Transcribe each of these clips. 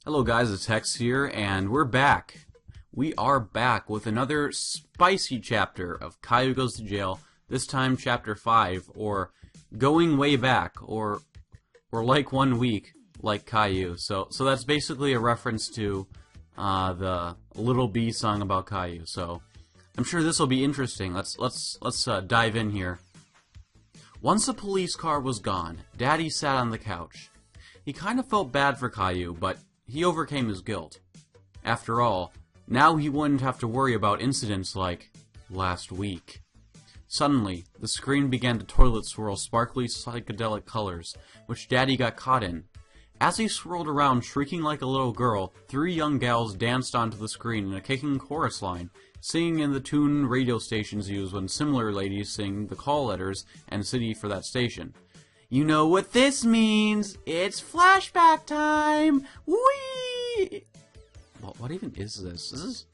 Hello guys, it's Hex here, and we're back. We are back with another spicy chapter of Caillou Goes to Jail, this time chapter 5, or Going Way Back, or Like 1 Week, like Caillou. So that's basically a reference to the Little Bee song about Caillou, so I'm sure this will be interesting. Let's dive in here. Once the police car was gone, Daddy sat on the couch. He kind of felt bad for Caillou, but he overcame his guilt. After all, now he wouldn't have to worry about incidents like last week. Suddenly, the screen began to toilet swirl sparkly psychedelic colors, which Daddy got caught in. As he swirled around shrieking like a little girl, 3 young gals danced onto the screen in a kicking chorus line, singing in the tune radio stations use when similar ladies sing the call letters and city for that station. You know what this means! It's flashback time! Whee! What even is this? This is...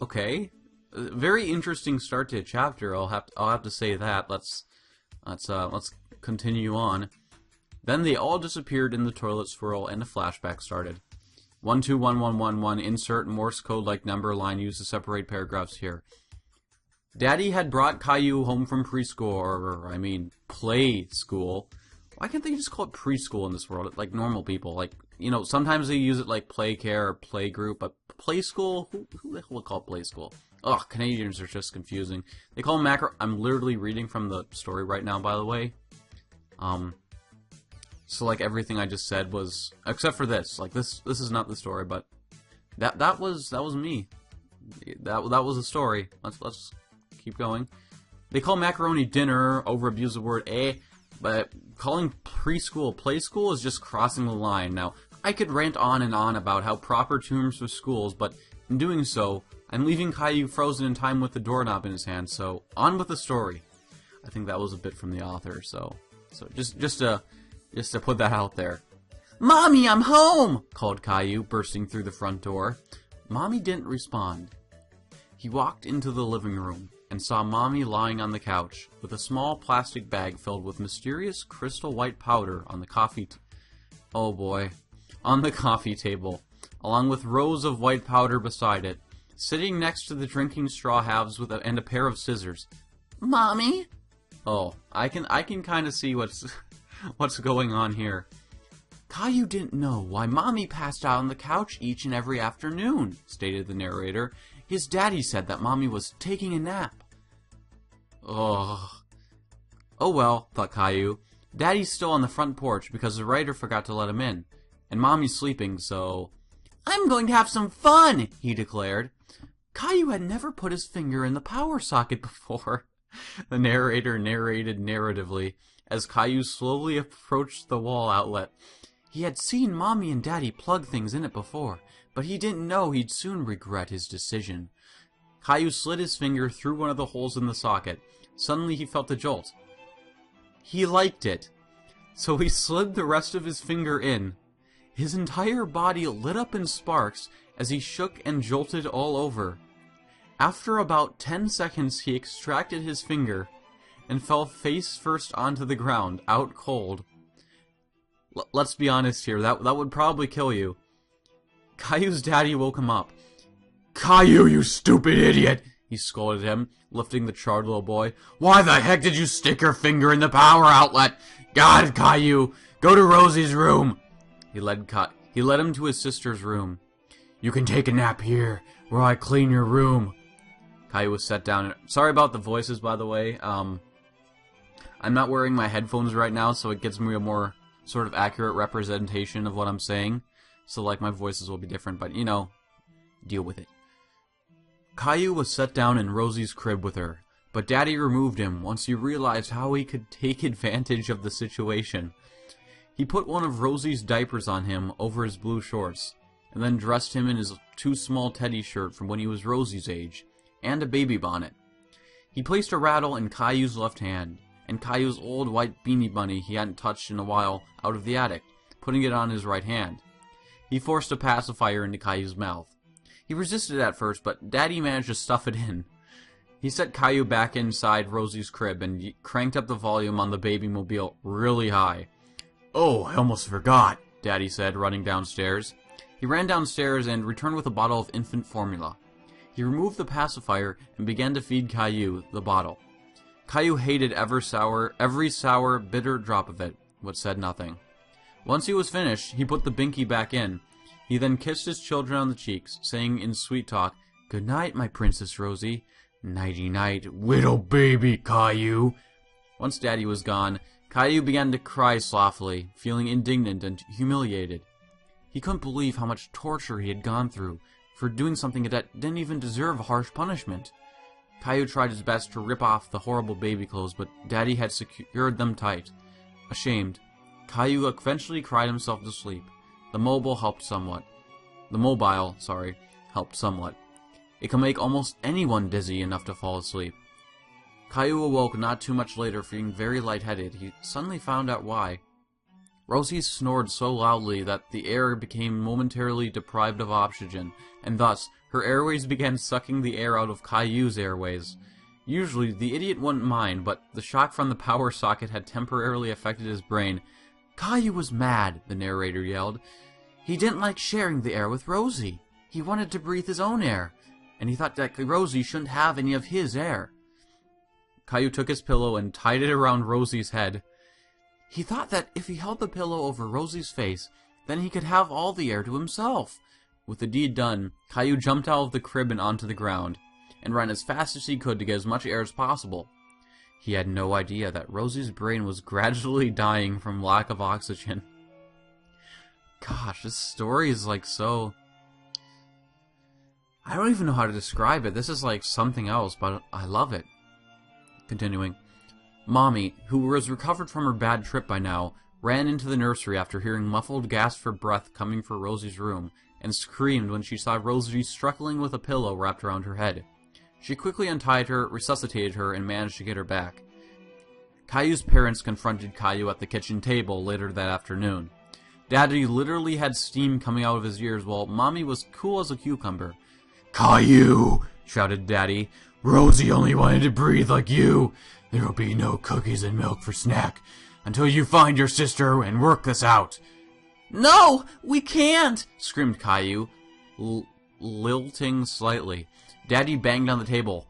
okay. Very interesting start to a chapter. I'll have to say that. Let's continue on. Then they all disappeared in the toilet swirl and a flashback started. 121111, insert Morse code like number line used to separate paragraphs here. Daddy had brought Caillou home from preschool, or, play school. Why can't they just call it preschool in this world, like normal people? Like, you know, sometimes they use it like play care or play group, but play school? Who the hell would call it play school? Ugh, Canadians are just confusing. They call them macro... I'm literally reading from the story right now, by the way. So, like, everything I just said was... except for this. Like, this is not the story, but... That was me. That was the story. Let's keep going. They call macaroni dinner, over-abuse the word but calling preschool play school is just crossing the line. Now, I could rant on and on about how proper terms for schools, but in doing so, I'm leaving Caillou frozen in time with the doorknob in his hand, so on with the story. I think that was a bit from the author, so just to put that out there. Mommy, I'm home! Called Caillou, bursting through the front door. Mommy didn't respond. He walked into the living room and saw Mommy lying on the couch with a small plastic bag filled with mysterious crystal white powder on the coffee table, along with rows of white powder beside it, sitting next to the drinking straw halves and a pair of scissors. Mommy? Oh, I can kind of see what's going on here. Caillou didn't know why Mommy passed out on the couch each and every afternoon, stated the narrator. His daddy said that Mommy was taking a nap. Ugh. Oh well, thought Caillou. Daddy's still on the front porch because the writer forgot to let him in. And Mommy's sleeping, so... I'm going to have some fun, he declared. Caillou had never put his finger in the power socket before. The narrator narrated narratively as Caillou slowly approached the wall outlet. He had seen Mommy and Daddy plug things in it before, but he didn't know he'd soon regret his decision. Caillou slid his finger through one of the holes in the socket. Suddenly he felt a jolt. He liked it. So he slid the rest of his finger in. His entire body lit up in sparks as he shook and jolted all over. After about 10 seconds he extracted his finger and fell face first onto the ground, out cold. Let's be honest here, that would probably kill you. Caillou's daddy woke him up. Caillou, you stupid idiot! He scolded him, lifting the charred little boy. Why the heck did you stick your finger in the power outlet? God, Caillou, go to Rosie's room. He led him to his sister's room. You can take a nap here, while I clean your room. Caillou was set down. Sorry about the voices, by the way. I'm not wearing my headphones right now, so it gives me a more sort of accurate representation of what I'm saying. So, like, my voices will be different, but, you know, deal with it. Caillou was set down in Rosie's crib with her, but Daddy removed him once he realized how he could take advantage of the situation. He put one of Rosie's diapers on him over his blue shorts, and then dressed him in his too small teddy shirt from when he was Rosie's age, and a baby bonnet. He placed a rattle in Caillou's left hand, and Caillou's old white beanie bunny he hadn't touched in a while out of the attic, putting it on his right hand. He forced a pacifier into Caillou's mouth. He resisted at first, but Daddy managed to stuff it in. He set Caillou back inside Rosie's crib and cranked up the volume on the baby mobile really high. Oh, I almost forgot. Daddy said, running downstairs. He ran downstairs and returned with a bottle of infant formula. He removed the pacifier and began to feed Caillou the bottle. Caillou hated every sour, bitter drop of it, but said nothing. Once he was finished, he put the binky back in. He then kissed his children on the cheeks, saying in sweet talk, "Good night, my Princess Rosie." "Nighty-night, little baby Caillou." Once Daddy was gone, Caillou began to cry softly, feeling indignant and humiliated. He couldn't believe how much torture he had gone through for doing something that didn't even deserve a harsh punishment. Caillou tried his best to rip off the horrible baby clothes, but Daddy had secured them tight. Ashamed, Caillou eventually cried himself to sleep. The mobile helped somewhat. It can make almost anyone dizzy enough to fall asleep. Caillou awoke not too much later, feeling very lightheaded. He suddenly found out why. Rosie snored so loudly that the air became momentarily deprived of oxygen, and thus her airways began sucking the air out of Caillou's airways. Usually, the idiot wouldn't mind, but the shock from the power socket had temporarily affected his brain. "Caillou was mad," the narrator yelled. "He didn't like sharing the air with Rosie. He wanted to breathe his own air, and he thought that Rosie shouldn't have any of his air." Caillou took his pillow and tied it around Rosie's head. He thought that if he held the pillow over Rosie's face, then he could have all the air to himself. With the deed done, Caillou jumped out of the crib and onto the ground, and ran as fast as he could to get as much air as possible. He had no idea that Rosie's brain was gradually dying from lack of oxygen. Gosh, this story is like so... I don't even know how to describe it. This is like something else, but I love it. Continuing. Mommy, who was recovered from her bad trip by now, ran into the nursery after hearing muffled gasps for breath coming from Rosie's room, and screamed when she saw Rosie struggling with a pillow wrapped around her head. She quickly untied her, resuscitated her, and managed to get her back. Caillou's parents confronted Caillou at the kitchen table later that afternoon. Daddy literally had steam coming out of his ears while Mommy was cool as a cucumber. "Caillou!" shouted Daddy. "Rosie only wanted to breathe like you. There will be no cookies and milk for snack until you find your sister and work this out." "No, we can't!" screamed Caillou, lilting slightly. Daddy banged on the table.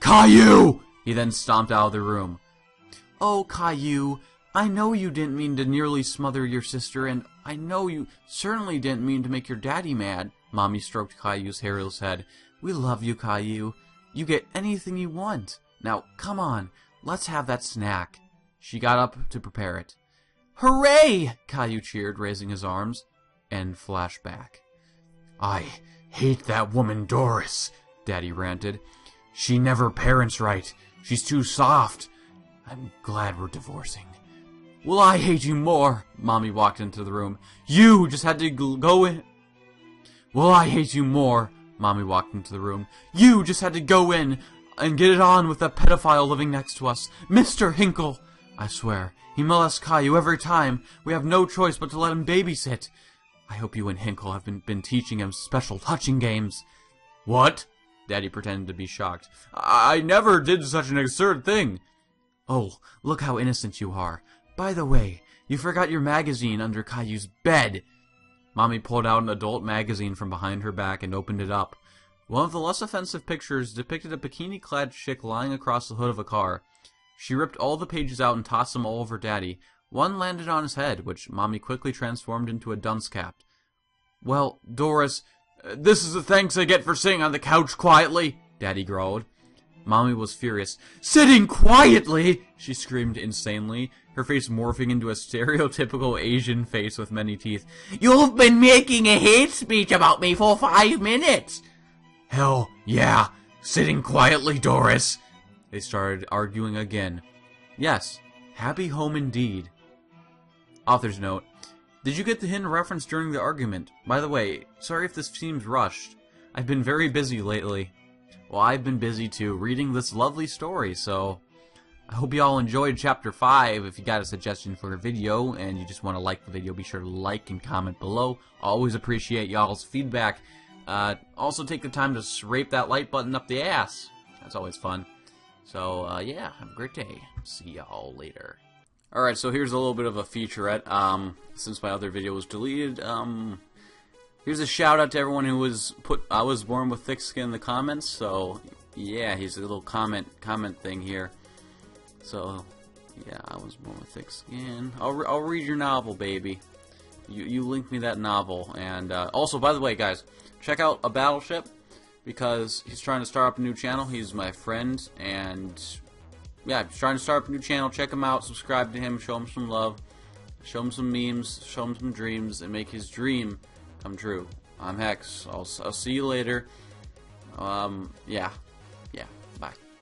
"Caillou!" He then stomped out of the room. "Oh, Caillou, I know you didn't mean to nearly smother your sister, and I know you certainly didn't mean to make your daddy mad." Mommy stroked Caillou's hairless head. "We love you, Caillou. You get anything you want. Now, come on, let's have that snack." She got up to prepare it. "Hooray!" Caillou cheered, raising his arms. And flashback. "I hate that woman Doris," Daddy ranted. "She never parents right. She's too soft. I'm glad we're divorcing." "Well, I hate you more." Mommy walked into the room. "You just had to go in." "Well, I hate you more." Mommy walked into the room. "You just had to go in and get it on with that pedophile living next to us, Mr. Hinkle. I swear, he molests Caillou every time. We have no choice but to let him babysit. I hope you and Hinkle have been teaching him special touching games." "What?" Daddy pretended to be shocked. I never did such an absurd thing." "Oh, look how innocent you are. By the way, you forgot your magazine under Caillou's bed." Mommy pulled out an adult magazine from behind her back and opened it up. One of the less offensive pictures depicted a bikini-clad chick lying across the hood of a car. She ripped all the pages out and tossed them all over Daddy. One landed on his head, which Mommy quickly transformed into a dunce cap. "Well, Doris, this is the thanks I get for sitting on the couch quietly," Daddy growled. Mommy was furious. "Sitting quietly!" she screamed insanely, her face morphing into a stereotypical Asian face with many teeth. "You've been making a hate speech about me for 5 minutes!" "Hell, yeah! Sitting quietly, Doris!" They started arguing again. Yes, happy home indeed. Author's note. Did you get the hidden reference during the argument? By the way, sorry if this seems rushed. I've been very busy lately. Well, I've been busy too, reading this lovely story, so I hope you all enjoyed Chapter 5. If you got a suggestion for a video and you just want to like the video, be sure to like and comment below. Always appreciate y'all's feedback. Also take the time to rape that like button up the ass. That's always fun. So, yeah, have a great day. See y'all later. Alright, so here's a little bit of a featurette, since my other video was deleted. Here's a shout out to everyone who was I was born with thick skin in the comments, so yeah, here's a little comment thing here. So, yeah, I was born with thick skin. I'll read your novel, baby. You linked me that novel, and also, by the way, guys, check out A Battleship, because he's trying to start up a new channel. He's my friend, and yeah, he's trying to start up a new channel. Check him out, subscribe to him, show him some love, show him some memes, show him some dreams, and make his dream come true. I'm Hex. I'll see you later. Yeah.